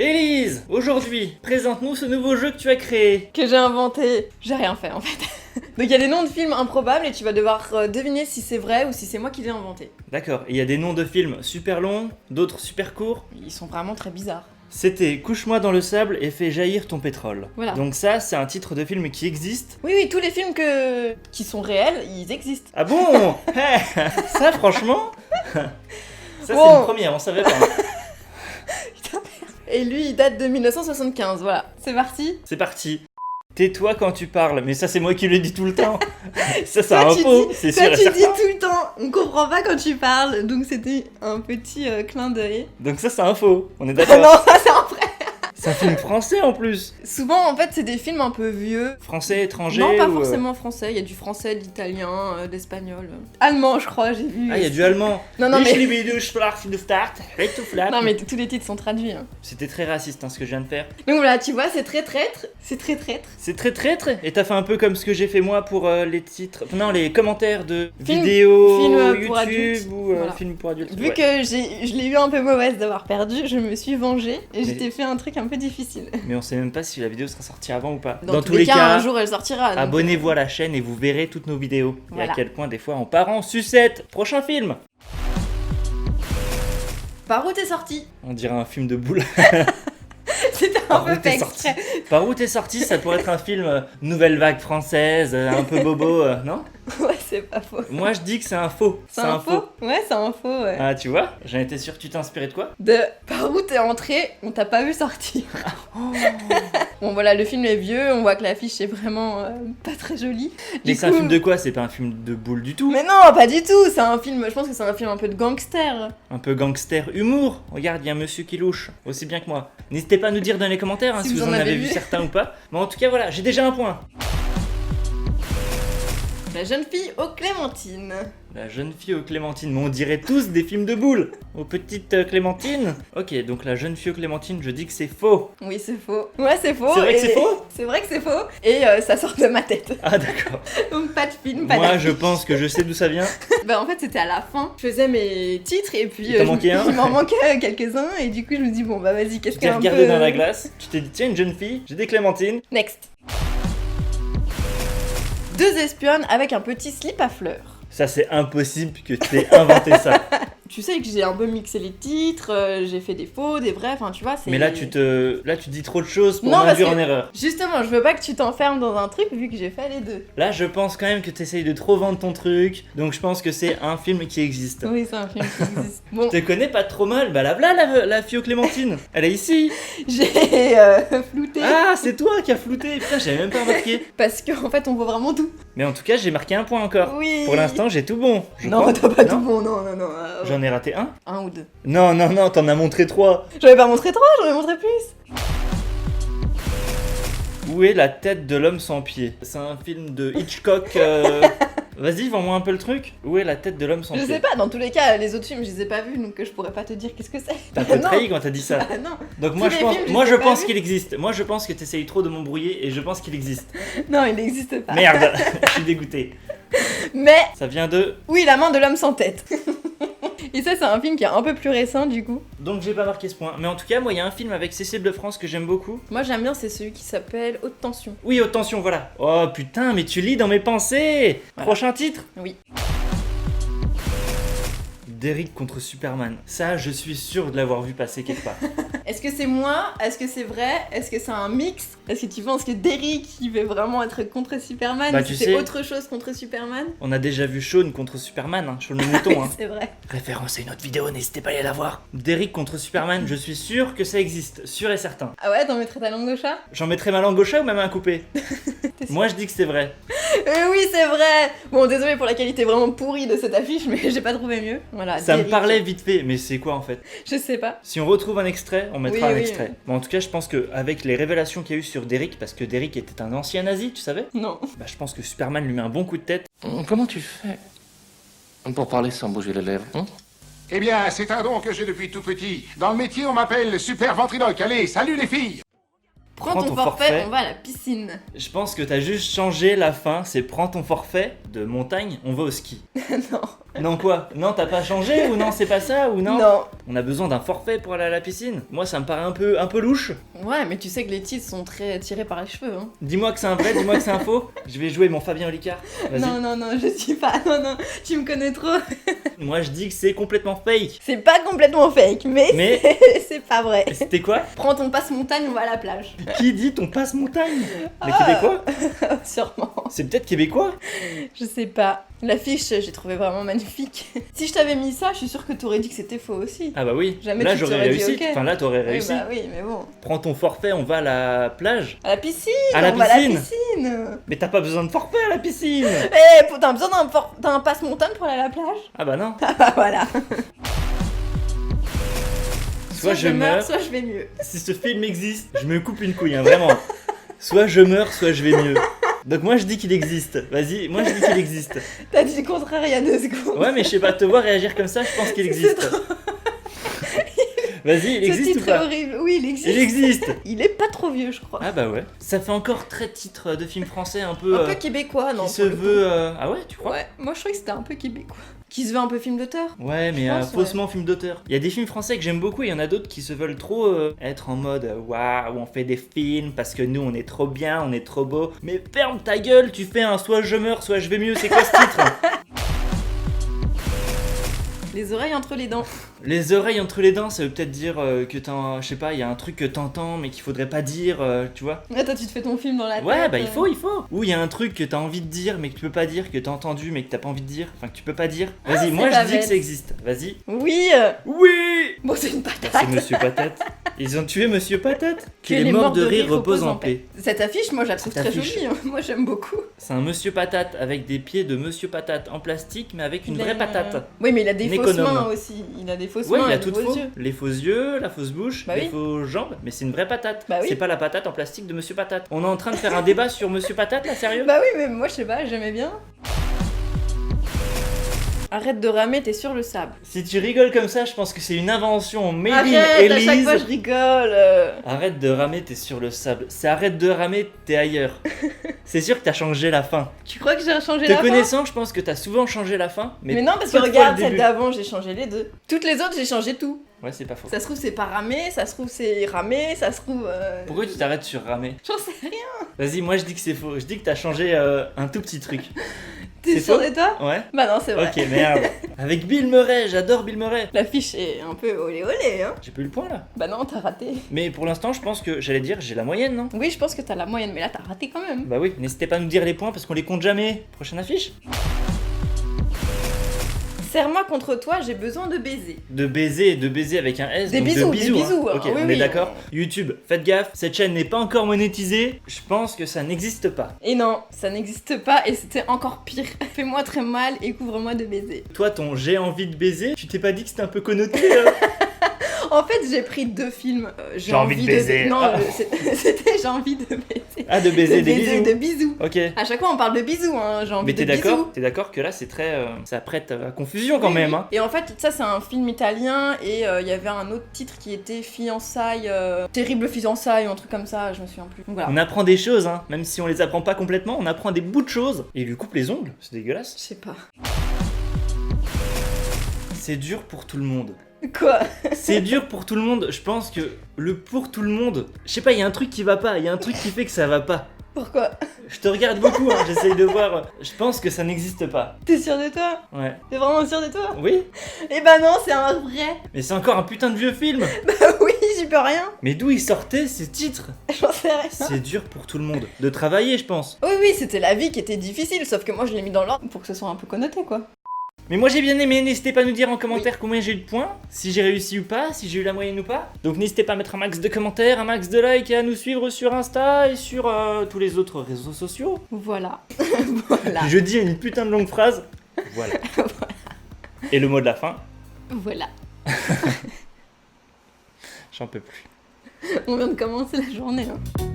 Élise, aujourd'hui, présente-nous ce nouveau jeu que tu as créé. Que j'ai inventé. J'ai rien fait en fait. Donc il y a des noms de films improbables et tu vas devoir deviner si c'est vrai ou si c'est moi qui l'ai inventé. D'accord, il y a des noms de films super longs, d'autres super courts. Ils sont vraiment très bizarres. C'était Couche-moi dans le sable et fais jaillir ton pétrole. Voilà. Donc ça, c'est un titre de film qui existe. Oui, tous les films qui sont réels, ils existent. Ah bon? Ça, franchement, ça c'est Bon. une première, on savait pas. Et lui, il date de 1975, voilà. C'est parti. C'est parti. Tais-toi quand tu parles, mais ça c'est moi qui le dis tout le temps. Ça c'est Toi, un tu faux, dis- c'est toi, sûr et tu dis certain. tout le temps. On comprend pas quand tu parles, donc c'était un petit clin d'œil. Donc ça c'est un faux, on est Ah d'accord. non, ça c'est un vrai. C'est un film français en plus. Souvent, en fait, c'est des films un peu vieux. Français, étranger Non, pas ou, forcément français. Il y a du français, de l'italien, d'espagnol. Allemand, je crois, j'ai vu. Ah, il y a du allemand. Non, non, mais... Non, mais tous les titres sont traduits. Hein. C'était très raciste hein, ce que je viens de faire. Donc voilà, tu vois, c'est très traître. C'est très traître. C'est très traître. Et t'as fait un peu comme ce que j'ai fait moi pour les titres. Non, les commentaires de Film- vidéos film pour YouTube adultes. ou Voilà. films pour adultes. Vu ouais. que je l'ai eu un peu mauvaise d'avoir perdu, je me suis vengée et je t'ai fait un truc un peu difficile. Mais on sait même pas si la vidéo sera sortie avant ou pas. Dans tous les cas, un jour elle sortira. donc, abonnez-vous à la chaîne et vous verrez toutes nos vidéos. Et Voilà. à quel point des fois on part en sucette. Prochain film. Par où t'es sorti? On dirait un film de boule. C'était un Par peu où t'es fait sorti exprès. Par où t'es sorti, ça pourrait être un film nouvelle vague française, un peu bobo, non? Ouais, c'est pas faux. Moi je dis que c'est un faux. C'est un faux? Ouais, c'est un faux, ouais. Ah tu vois, j'en étais sûr que tu t'inspirais de quoi? De par où t'es entré, on t'a pas vu sortir. Bon voilà, le film est vieux, on voit que l'affiche est vraiment pas très jolie. Mais Du c'est un coup- film de quoi? C'est pas un film de boule du tout. Mais non, pas du tout, c'est un film, je pense que c'est un film un peu de gangster. Un peu gangster humour. Regarde, il y a un monsieur qui louche, aussi bien que moi. N'hésitez pas à nous dire dans les commentaires hein, si vous en avez vu certains ou pas. Mais en tout cas voilà, j'ai déjà un point. La jeune fille aux clémentines. La jeune fille aux clémentines, mais on dirait tous des films de boules. Aux petites clémentines. Ok, donc la jeune fille aux clémentines, je dis que c'est faux. Oui, c'est faux. Ouais, c'est faux. C'est vrai que et- c'est faux? C'est vrai que c'est faux. Et ça sort de ma tête. Ah d'accord. Donc pas de film, pas Moi d'affiche. je pense que je sais d'où ça vient. Bah en fait c'était à la fin. Je faisais mes titres et puis Il t'en manquait un il m'en manquait quelques-uns et du coup je me dis bon bah vas-y qu'est-ce Tu qu'il y t'es a un regardé peu... dans la glace, tu t'es dit tiens une jeune fille, j'ai des clémentines. Next. Deux espionnes avec un petit slip à fleurs. Ça c'est impossible que tu aies inventé ça. Tu sais que j'ai un peu mixé les titres, j'ai fait des faux, des vrais, enfin tu vois c'est... Mais là tu dis trop de choses pour Non, parce m'induire que- en erreur. Justement, je veux pas que tu t'enfermes dans un truc vu que j'ai fait les deux. Là je pense quand même que tu essayes de trop vendre ton truc, donc je pense que c'est un film qui existe. Oui, c'est un film qui existe. Bon, Je te connais pas trop mal, bah là voilà la fille aux clémentines. Elle est ici. j'ai flouté Ah c'est toi qui as flouté, putain j'avais même pas remarqué. parce qu'en fait on voit vraiment tout. Mais en tout cas j'ai marqué un point encore. Oui. Pour l'instant j'ai tout bon. je Non, crois. t'as pas Non tout bon, non. J'en ai raté un. Un ou deux. Non, t'en as montré 3. J'en ai pas montré trois, j'en ai montré plus. Où est la tête de l'homme sans pied? C'est un film de Hitchcock. Vas-y, vends-moi un peu le truc. Où est la tête de l'homme sans Je pied? sais pas, dans tous les cas, les autres films, je les ai pas vus, donc je pourrais pas te dire qu'est-ce que c'est. T'as un peu Non. trahi quand t'as dit ça. Ah non, Donc moi Tous je les pense, films, je moi les je ai pas pense vus. qu'il existe. Moi je pense que t'essayes trop de m'embrouiller et je pense qu'il existe. non, il n'existe pas. Merde, je suis dégoûté. Mais Ça vient de... oui, La main de l'homme sans tête. Et ça, c'est un film qui est un peu plus récent du coup. Donc j'ai pas marqué ce point. Mais en tout cas, moi il y a un film avec Cécile de France que j'aime beaucoup. Moi, j'aime bien, c'est celui qui s'appelle Haute Tension. Oui, haute tension, voilà. Oh putain, mais tu lis dans mes pensées. Voilà. Prochain titre. Oui. Derrick contre Superman. Ça, je suis sûr de l'avoir vu passer quelque part. Est-ce que c'est moi? Est-ce que c'est vrai? Est-ce que c'est un mix? Est-ce que tu penses que Derrick, il veut vraiment être contre Superman? Bah, ou tu si c'est sais- autre chose contre Superman? On a déjà vu Shaun contre Superman, hein. Shaun le mouton. Hein. C'est vrai. Référence à une autre vidéo, n'hésitez pas à aller la voir. Derrick contre Superman, je suis sûr que ça existe, sûr et certain. Ah ouais, t'en mettrais ta langue au chat? J'en mettrai ma langue au chat ou même à couper? Moi je dis que c'est vrai. Oui, c'est vrai! Bon, désolé pour la qualité vraiment pourrie de cette affiche, mais j'ai pas trouvé mieux. Voilà, Ça me Derrick. parlait vite fait, mais c'est quoi en fait? Je sais pas. Si on retrouve un extrait, on mettra Oui, un oui. extrait. Mais en tout cas, je pense que avec les révélations qu'il y a eu sur Derrick, parce que Derrick était un ancien nazi, tu savais? Non. Bah je pense que Superman lui met un bon coup de tête. Comment tu fais pour parler sans bouger les lèvres hein? Eh bien, c'est un don que j'ai depuis tout petit. Dans le métier, on m'appelle Super Ventriloque. Allez, salut les filles! Prends ton forfait, on va à la piscine. Je pense que t'as juste changé la fin, c'est prends ton forfait de montagne, on va au ski. Non. Non quoi? Non, t'as pas changé ou non, c'est pas ça ou non? Non. On a besoin d'un forfait pour aller à la piscine. Moi, ça me paraît un peu louche. Ouais, mais tu sais que les titres sont très tirés par les cheveux, hein. Dis-moi que c'est un vrai, dis-moi que c'est un faux. Je vais jouer mon Fabien Olicard. Vas-y. Non, je suis pas. Non, tu me connais trop. Moi, je dis que c'est complètement fake. C'est pas complètement fake, mais, Mais c'est pas vrai. c'était quoi? Prends ton passe-montagne, on va à la plage. Qui dit ton passe-montagne? Les Ah. Québécois? Sûrement. C'est peut-être québécois? Je sais pas. L'affiche, j'ai trouvé vraiment magnifique. Si je t'avais mis ça, je suis sûre que t'aurais dit que c'était faux aussi. Ah bah oui. Jamais là, tu j'aurais t'aurais dit réussi. ok. Enfin, là, t'aurais Oui, réussi. bah oui, mais bon. Prends ton forfait, on va à la plage. À la piscine. À la on va à la piscine. piscine. Mais t'as pas besoin de forfait à la piscine. T'as besoin d'un passe-montagne pour aller à la plage? Ah bah non. Ah bah voilà. Soit je meurs, soit je vais mieux. si ce film existe, je me coupe une couille, hein, vraiment. Soit je meurs, soit je vais mieux. Donc moi je dis qu'il existe. Vas-y, moi je dis qu'il existe. T'as dit le contraire il y a 2 secondes. Ouais, mais je sais pas, te voir réagir comme ça, je pense qu'il existe. Vas-y, il Ce existe ou titre est pas? horrible. Oui, il existe. Il existe. Il est pas trop vieux, je crois. Ah bah ouais. Ça fait encore très titre de film français un peu... Un peu québécois, non? qui se pour le coup. veut... Ah ouais, tu crois? Ouais, moi je trouvais que c'était un peu québécois. Qui se veut un peu film d'auteur. Ouais, mais Je pense, faussement film d'auteur. Il y a des films français que j'aime beaucoup et il y en a d'autres qui se veulent trop être en mode waouh, on fait des films parce que nous on est trop bien, on est trop beau. Mais ferme ta gueule, tu fais un soit je meurs, soit je vais mieux, c'est quoi ce titre? Les oreilles entre les dents. Les oreilles entre les dents, ça veut peut-être dire que je sais pas, il y a un truc que t'entends mais qu'il faudrait pas dire, tu vois. Ouais, toi tu te fais ton film dans la tête. Ouais, bah il faut. Ou il y a un truc que t'as envie de dire mais que tu peux pas dire, que t'as entendu mais que t'as pas envie de dire, enfin que tu peux pas dire. Vas-y, c'est moi pas je dis que bête. ça existe. Vas-y. Oui. Oui. Bon, c'est une patate. C'est Monsieur Patate. Ils ont tué Monsieur Patate. Que Qu'il est mort de rire, repose en paix. Cette affiche, moi je la trouve Cette très affiche. jolie. Hein. Moi j'aime beaucoup. C'est un Monsieur Patate avec des pieds de Monsieur Patate en plastique mais avec une vraie patate. Oui, mais il a des Une fausses économe. mains aussi. Il a des fausses Ouais, mains. il a et des tout faux faux. yeux. Les faux yeux, la fausse bouche, Bah les oui. fausses jambes, mais c'est une vraie patate. Bah oui. C'est pas la patate en plastique de Monsieur Patate. On est en train de faire un débat sur Monsieur Patate là, sérieux? Bah oui, mais moi je sais pas, j'aimais bien. Arrête de ramer, t'es sur le sable. Si tu rigoles comme ça, je pense que c'est une invention made in Arrête, à chaque Élise. fois je rigole. Arrête de ramer, t'es sur le sable. C'est arrête de ramer, t'es ailleurs. C'est sûr que t'as changé la fin. Tu crois que j'ai changé Te la fin? connaissant, je pense que t'as souvent changé la fin. Mais non, parce que peu de fois regarde, le celle début. d'avant, j'ai changé les deux. Toutes les autres, j'ai changé tout. Ouais, c'est pas faux. Ça se trouve, c'est pas ramé, ça se trouve, c'est ramé, ça se trouve. Pourquoi tu t'arrêtes sur ramer? J'en sais rien. Vas-y, moi je dis que c'est faux. Je dis que t'as changé un tout petit truc. T'es C'est sûr faux de toi? Ouais. Bah non, c'est vrai. Ok, merde. Avec Bill Murray, j'adore Bill Murray. L'affiche est un peu olé olé, hein. J'ai plus le point là. Bah non, t'as raté. Mais pour l'instant, je pense que j'allais dire j'ai la moyenne, non? Oui, je pense que t'as la moyenne, mais là, t'as raté quand même. Bah oui, n'hésitez pas à nous dire les points parce qu'on les compte jamais. Prochaine affiche. Serre-moi contre toi, j'ai besoin de baiser. De baiser avec un S. Des donc bisous, de des bisous. bisous, Hein. hein. Ok, Oui, on est oui, d'accord. YouTube, faites gaffe, cette chaîne n'est pas encore monétisée. Je pense que ça n'existe pas. Et non, ça n'existe pas et c'était encore pire. Fais-moi très mal et couvre-moi de baiser. Toi, ton j'ai envie de baiser, tu t'es pas dit que c'était un peu connoté En fait, j'ai pris 2 films. J'ai envie de baiser. Non, Ah. c'était j'ai envie de baiser. Ah, de baiser De des baiser, bisous. de bisous. Ok. À chaque fois, on parle de bisous, hein. J'ai envie Mais de t'es bisous. d'accord? T'es d'accord que là, c'est très. Ça prête à confusion quand Oui, même, oui. hein. Et en fait, ça, c'est un film italien et il y avait un autre titre qui était Fiançailles. Terrible fiançailles ou un truc comme ça, je me souviens plus. Donc voilà. On apprend des choses, hein. Même si on les apprend pas complètement, on apprend des bouts de choses. Et il lui coupe les ongles, c'est dégueulasse. Je sais pas. C'est dur pour tout le monde. Quoi? C'est dur pour tout le monde. Je pense que le pour tout le monde, je sais pas, il y a un truc qui va pas, il y a un truc qui fait que ça va pas. Pourquoi? Je te regarde beaucoup, hein, j'essaye de voir. Je pense que ça n'existe pas. T'es sûr de toi? Ouais. T'es vraiment sûr de toi? Oui, Eh ben non, c'est un vrai. mais c'est encore un putain de vieux film. Bah oui, j'y peux rien. Mais d'où il sortait ces titres? J'en sais rien. C'est dur pour tout le monde. De travailler, je pense. Oui, c'était la vie qui était difficile, sauf que moi je l'ai mis dans l'ordre pour que ce soit un peu connoté quoi. Mais moi j'ai bien aimé, n'hésitez pas à nous dire en commentaire combien j'ai eu de points, si j'ai réussi ou pas, si j'ai eu la moyenne ou pas. Donc n'hésitez pas à mettre un max de commentaires, un max de likes et à nous suivre sur Insta et sur tous les autres réseaux sociaux. Voilà. Voilà. Je dis une putain de longue phrase. Voilà. Et le mot de la fin, Voilà. j'en peux plus. On vient de commencer la journée. Hein.